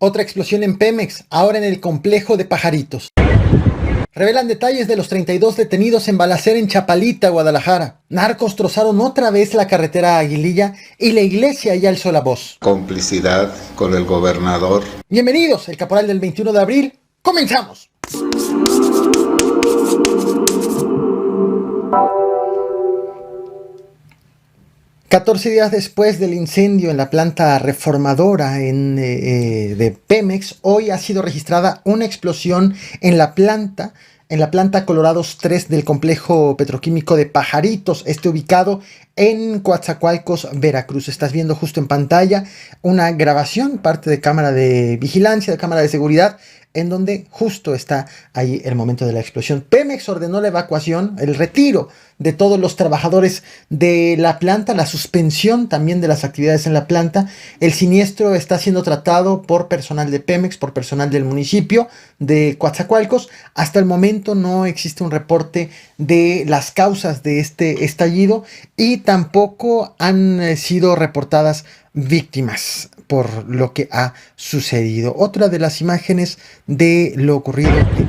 Otra explosión en Pemex, ahora en el complejo de Pajaritos. Revelan detalles de los 32 detenidos en balacera en Chapalita, Guadalajara. Narcos trozaron otra vez la carretera a Aguililla y la iglesia ya alzó la voz. Complicidad con el gobernador. Bienvenidos, el caporal del 21 de abril. ¡Comenzamos! ...14 días después del incendio en la planta reformadora de Pemex... ...hoy ha sido registrada una explosión en la planta Colorados 3 del complejo petroquímico de Pajaritos, ubicado en Coatzacoalcos, Veracruz. Estás viendo justo en pantalla una grabación, parte de cámara de vigilancia, de cámara de seguridad, en donde justo está ahí el momento de la explosión. Pemex ordenó la evacuación, el retiro de todos los trabajadores de la planta, la suspensión también de las actividades en la planta. El siniestro está siendo tratado por personal de Pemex, por personal del municipio de Coatzacoalcos. Hasta el momento no existe un reporte de las causas de este estallido y tampoco han sido reportadas víctimas por lo que ha sucedido. Otra de las imágenes de lo ocurrido en Veracruz.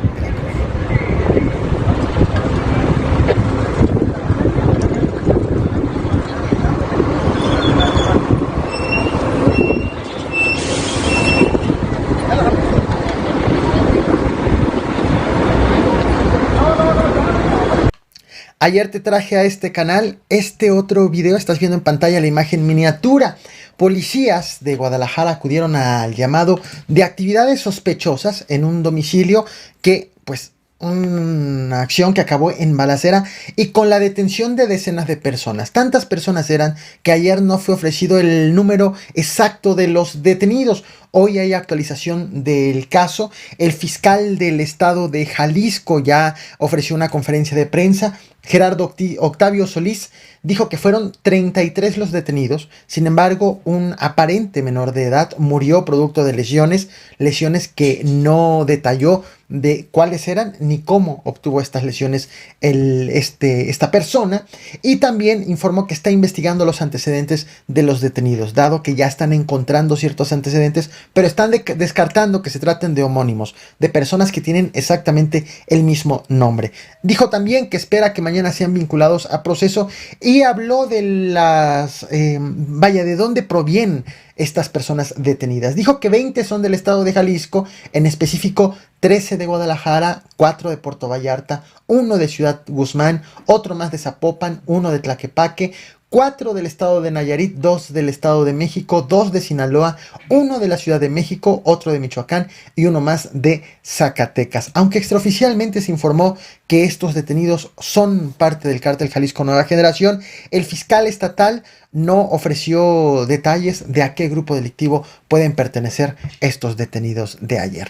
Ayer te traje a este canal otro video, estás viendo en pantalla la imagen miniatura. Policías de Guadalajara acudieron al llamado de actividades sospechosas en un domicilio que, pues, una acción que acabó en balacera y con la detención de decenas de personas. Tantas personas eran que ayer no fue ofrecido el número exacto de los detenidos. Hoy hay actualización del caso. El fiscal del estado de Jalisco ya ofreció una conferencia de prensa. Gerardo Octavio Solís dijo que fueron 33 los detenidos. Sin embargo, un aparente menor de edad murió producto de lesiones que no detalló de cuáles eran ni cómo obtuvo estas lesiones esta persona, y también informó que está investigando los antecedentes de los detenidos, dado que ya están encontrando ciertos antecedentes, pero están descartando que se traten de homónimos, de personas que tienen exactamente el mismo nombre. Dijo también que espera que mañana sean vinculados a proceso y habló de de dónde provienen estas personas detenidas. Dijo que 20 son del estado de Jalisco, en específico 13 de Guadalajara, 4 de Puerto Vallarta, 1 de Ciudad Guzmán, otro más de Zapopan, 1 de Tlaquepaque, 4 del estado de Nayarit, 2 del estado de México, 2 de Sinaloa, 1 de la Ciudad de México, otro de Michoacán y 1 más de Zacatecas. Aunque extraoficialmente se informó que estos detenidos son parte del cártel Jalisco Nueva Generación, el fiscal estatal no ofreció detalles de a qué grupo delictivo pueden pertenecer estos detenidos de ayer.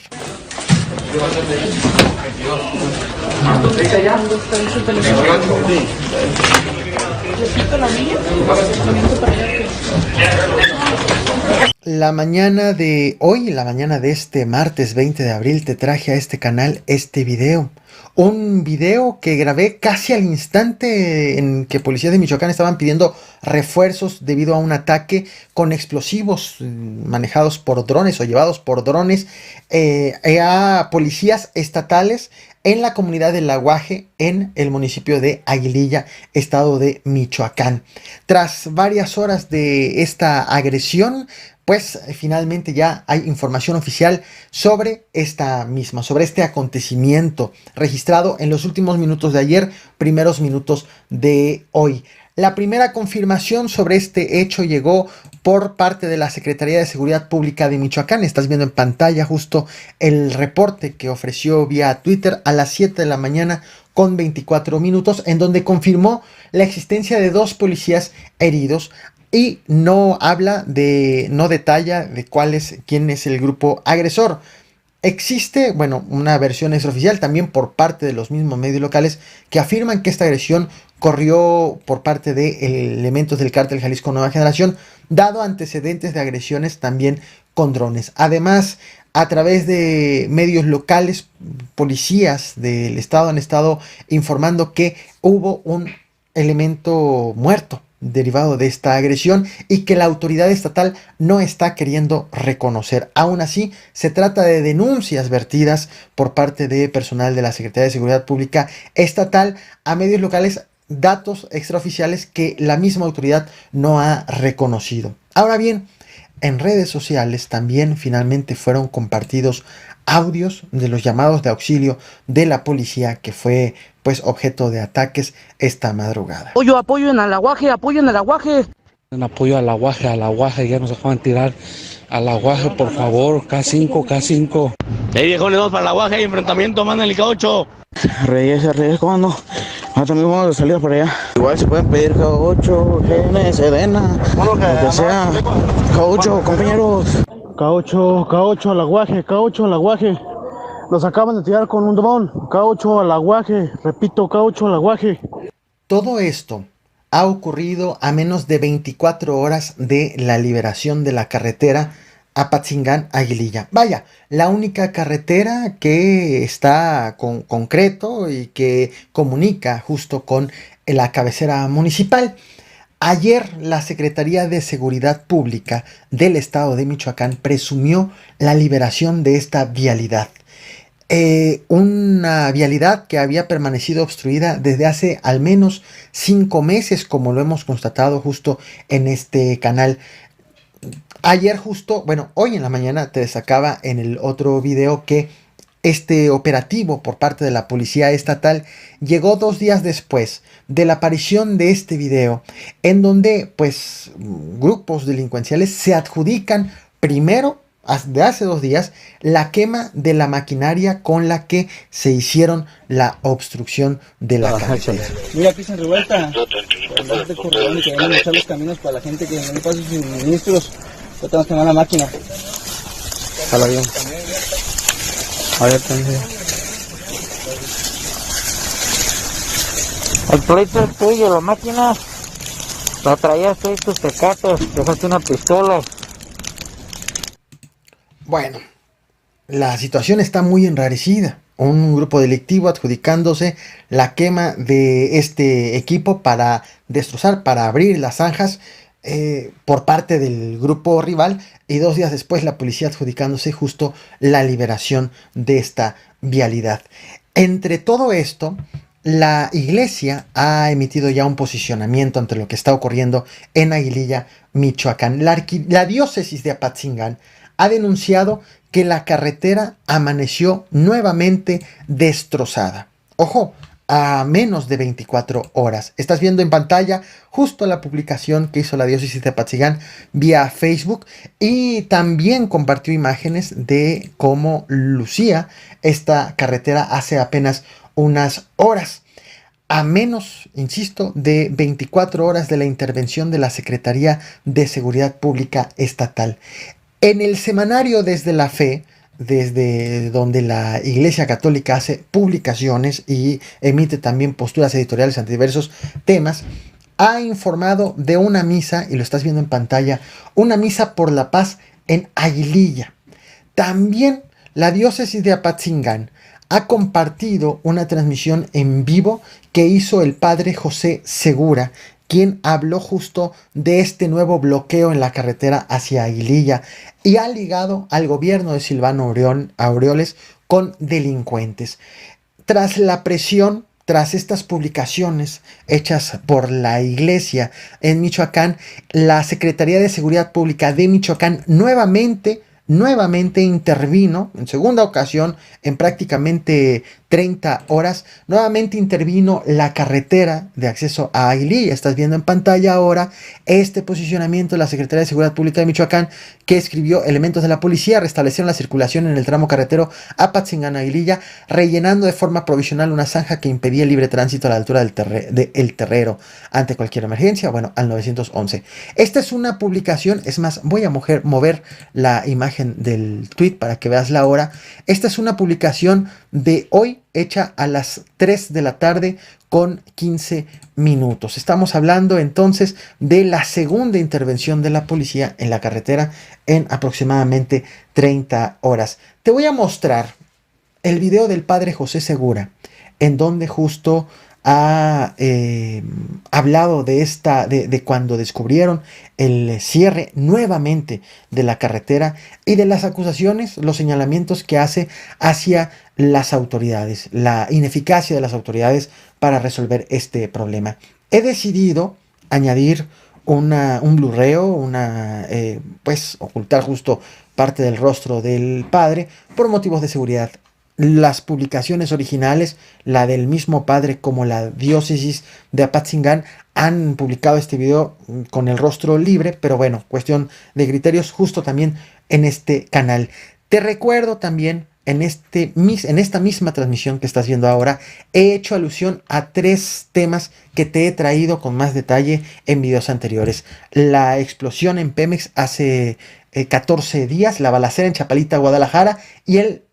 La mañana de hoy, la mañana de este martes 20 de abril, te traje a este canal este video. Un video que grabé casi al instante en que policías de Michoacán estaban pidiendo refuerzos debido a un ataque con explosivos manejados por drones o llevados por drones a policías estatales en la comunidad de La Guaje, en el municipio de Aguililla, estado de Michoacán. Tras varias horas de esta agresión, pues finalmente ya hay información oficial sobre sobre este acontecimiento registrado en los últimos minutos de ayer, primeros minutos de hoy. La primera confirmación sobre este hecho llegó por parte de la Secretaría de Seguridad Pública de Michoacán. Estás viendo en pantalla justo el reporte que ofreció vía Twitter a las 7 de la mañana con 24 minutos, en donde confirmó la existencia de 2 policías heridos y no detalla de quién es el grupo agresor. Existe, una versión extraoficial también por parte de los mismos medios locales que afirman que esta agresión corrió por parte de elementos del cártel Jalisco Nueva Generación, dado antecedentes de agresiones también con drones. Además, a través de medios locales, policías del estado han estado informando que hubo un elemento muerto derivado de esta agresión y que la autoridad estatal no está queriendo reconocer. Aún así, se trata de denuncias vertidas por parte de personal de la Secretaría de Seguridad Pública Estatal a medios locales, datos extraoficiales que la misma autoridad no ha reconocido. Ahora bien, en redes sociales también finalmente fueron compartidos audios de los llamados de auxilio de la policía que fue pues objeto de ataques esta madrugada. Apoyo en Alaguaje, apoyo en Alaguaje. En apoyo al aguaje, ya nos acaban de tirar al aguaje, por favor, K5. Viejo, le damos para Alaguaje, hay enfrentamiento, manda el K8. Reyes, ¿cuándo? También vamos de salida por allá. Igual se pueden pedir K8, GN, Sedena, lo que sea. K8, compañeros. K8 al aguaje. Nos acaban de tirar con un dron. K8 al aguaje. Repito, K8 al aguaje. Todo esto ha ocurrido a menos de 24 horas de la liberación de la carretera Apatzingán-Aguililla. Vaya, la única carretera que está con concreto y que comunica justo con la cabecera municipal. Ayer la Secretaría de Seguridad Pública del Estado de Michoacán presumió la liberación de esta vialidad. Una vialidad que había permanecido obstruida desde hace al menos 5 meses, como lo hemos constatado justo en este canal. Ayer hoy en la mañana te destacaba en el otro video que este operativo por parte de la policía estatal llegó 2 días después de la aparición de este video, en donde pues grupos delincuenciales se adjudican primero, de hace 2 días, la quema de la maquinaria con la que se hicieron la obstrucción de la carretera. Mira, aquí se revuelta. De corredor, que van a echar los caminos para la gente que no pasa sus suministros. Ya tenemos que quemar la máquina. Jala bien. A ver, el pleito es tuyo, la máquina la traías tú y tus tecatos, dejaste una pistola. Bueno, la situación está muy enrarecida. Un grupo delictivo adjudicándose la quema de este equipo para destrozar, para abrir las zanjas por parte del grupo rival, y 2 días después la policía adjudicándose justo la liberación de esta vialidad. Entre todo esto, la iglesia ha emitido ya un posicionamiento ante lo que está ocurriendo en Aguililla, Michoacán. La diócesis de Apatzingán ha denunciado que la carretera amaneció nuevamente destrozada. Ojo, a menos de 24 horas. Estás viendo en pantalla justo la publicación que hizo la diócesis de Apatzingán vía Facebook, y también compartió imágenes de cómo lucía esta carretera hace apenas unas horas. A menos, insisto, de 24 horas de la intervención de la Secretaría de Seguridad Pública Estatal. En el semanario Desde la Fe, desde donde la Iglesia Católica hace publicaciones y emite también posturas editoriales ante diversos temas, ha informado de una misa, y lo estás viendo en pantalla, una misa por la paz en Aguililla. También la diócesis de Apatzingán ha compartido una transmisión en vivo que hizo el padre José Segura, quien habló justo de este nuevo bloqueo en la carretera hacia Aguililla y ha ligado al gobierno de Silvano Aureoles con delincuentes. Tras la presión, tras estas publicaciones hechas por la iglesia en Michoacán, la Secretaría de Seguridad Pública de Michoacán nuevamente intervino, en segunda ocasión, en prácticamente 30 horas, nuevamente intervino la carretera de acceso a Aguililla. Estás viendo en pantalla ahora este posicionamiento de la Secretaría de Seguridad Pública de Michoacán, que escribió: elementos de la policía restablecieron la circulación en el tramo carretero Apatzingán-Aguililla, rellenando de forma provisional una zanja que impedía el libre tránsito a la altura de El Terrero. Ante cualquier emergencia, al 911. Esta es una publicación, es más, voy a mover la imagen del tweet para que veas la hora. Esta es una publicación de hoy, hecha a las 3 de la tarde con 15 minutos. Estamos hablando entonces de la segunda intervención de la policía en la carretera en aproximadamente 30 horas. Te voy a mostrar el video del padre José Segura, en donde justo ha hablado de cuando descubrieron el cierre nuevamente de la carretera y de las acusaciones, los señalamientos que hace hacia las autoridades, la ineficacia de las autoridades para resolver este problema. He decidido añadir un blurreo, pues ocultar justo parte del rostro del padre por motivos de seguridad. Las publicaciones originales, la del mismo padre como la diócesis de Apatzingán, han publicado este video con el rostro libre, pero bueno, cuestión de criterios, justo también en este canal. Te recuerdo también, en esta misma transmisión que estás viendo ahora, he hecho alusión a 3 temas que te he traído con más detalle en videos anteriores. La explosión en Pemex hace 14 días, la balacera en Chapalita, Guadalajara, y el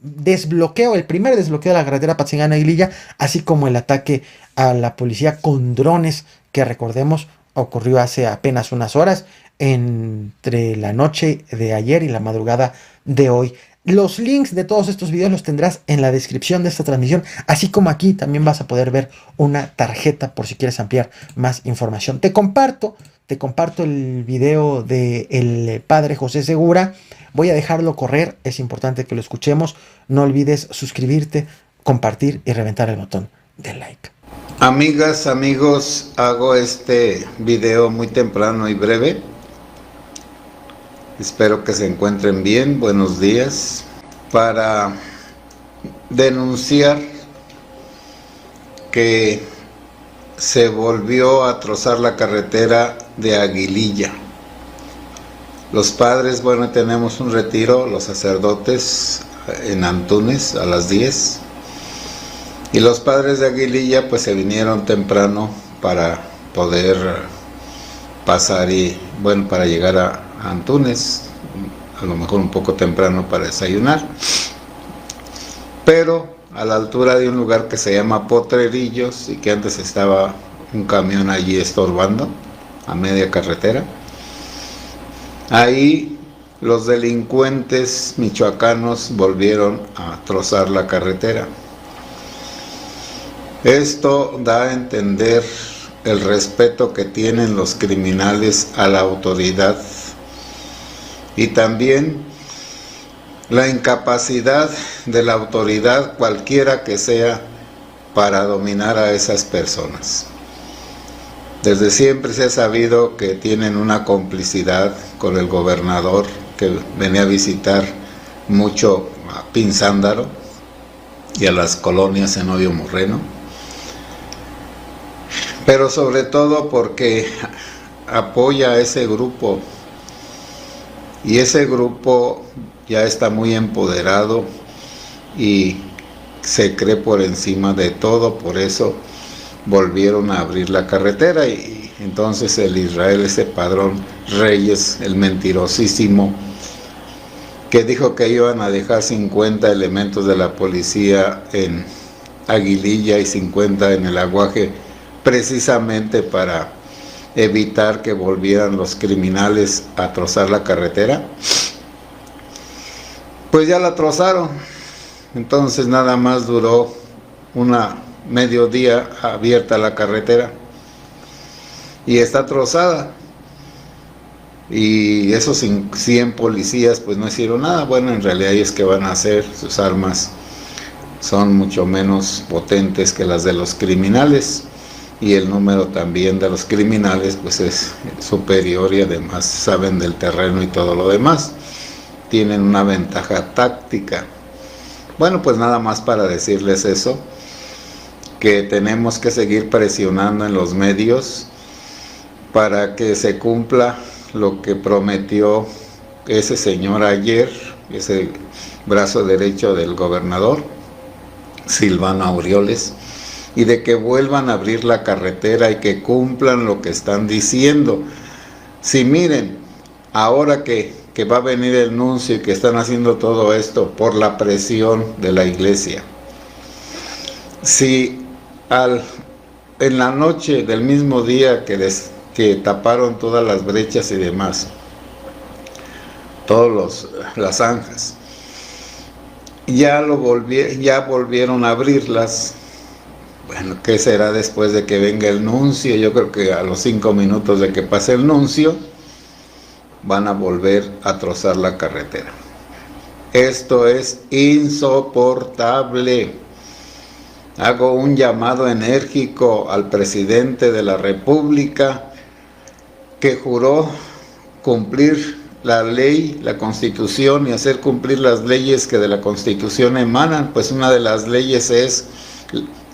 primer desbloqueo de la carretera Apatzingán-Aguililla, así como el ataque a la policía con drones, que recordemos ocurrió hace apenas unas horas, entre la noche de ayer y la madrugada de hoy. Los links de todos estos videos los tendrás en la descripción de esta transmisión, así como aquí también vas a poder ver una tarjeta por si quieres ampliar más información. Te comparto el video del padre José Segura. Voy a dejarlo correr, es importante que lo escuchemos. No olvides suscribirte, compartir y reventar el botón de like. Amigas, amigos, hago este video muy temprano y breve. Espero que se encuentren bien. Buenos días. Para denunciar que se volvió a trozar la carretera de Aguililla. Los padres, bueno, tenemos un retiro, los sacerdotes en Antunes a las 10. Y los padres de Aguililla pues se vinieron temprano para poder pasar y, bueno, para llegar a Antunes, a lo mejor un poco temprano para desayunar, pero a la altura de un lugar que se llama Potrerillos y que antes estaba un camión allí estorbando a media carretera. Ahí los delincuentes michoacanos volvieron a trozar la carretera. Esto da a entender el respeto que tienen los criminales a la autoridad y también la incapacidad de la autoridad, cualquiera que sea, para dominar a esas personas. Desde siempre se ha sabido que tienen una complicidad con el gobernador, que venía a visitar mucho a Pinzándaro y a las colonias en Odio Morreno, pero sobre todo porque apoya a ese grupo, y ese grupo ya está muy empoderado y se cree por encima de todo. Por eso volvieron a abrir la carretera, y entonces el Israel, ese Padrón Reyes, el mentirosísimo, que dijo que iban a dejar 50 elementos de la policía en Aguililla y 50 en el Aguaje, precisamente para evitar que volvieran los criminales a trozar la carretera, pues ya la trozaron. Entonces nada más duró mediodía abierta la carretera y está trozada, y esos 100 policías pues no hicieron nada. Bueno, en realidad es que van a hacer, sus armas son mucho menos potentes que las de los criminales, y el número también de los criminales pues es superior, y además saben del terreno y todo lo demás, tienen una ventaja táctica. Bueno, pues nada más para decirles eso, que tenemos que seguir presionando en los medios para que se cumpla lo que prometió ese señor ayer, ese brazo derecho del gobernador Silvano Aureoles, y de que vuelvan a abrir la carretera y que cumplan lo que están diciendo. Si miren, ahora que va a venir el nuncio y que están haciendo todo esto por la presión de la iglesia, si en la noche del mismo día que taparon todas las brechas y demás, las zanjas, ya volvieron a abrirlas, Bueno, ¿qué será después de que venga el nuncio? Yo creo que a los 5 minutos de que pase el nuncio, van a volver a trozar la carretera. Esto es insoportable. Hago un llamado enérgico al presidente de la República, que juró cumplir la ley, la Constitución, y hacer cumplir las leyes que de la Constitución emanan. Pues una de las leyes es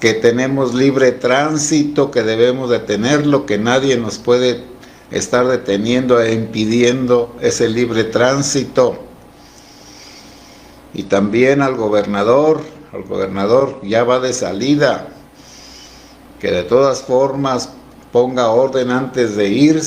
que tenemos libre tránsito, que debemos de tenerlo, que nadie nos puede estar deteniendo e impidiendo ese libre tránsito. Y también al gobernador ya va de salida, que de todas formas ponga orden antes de irse.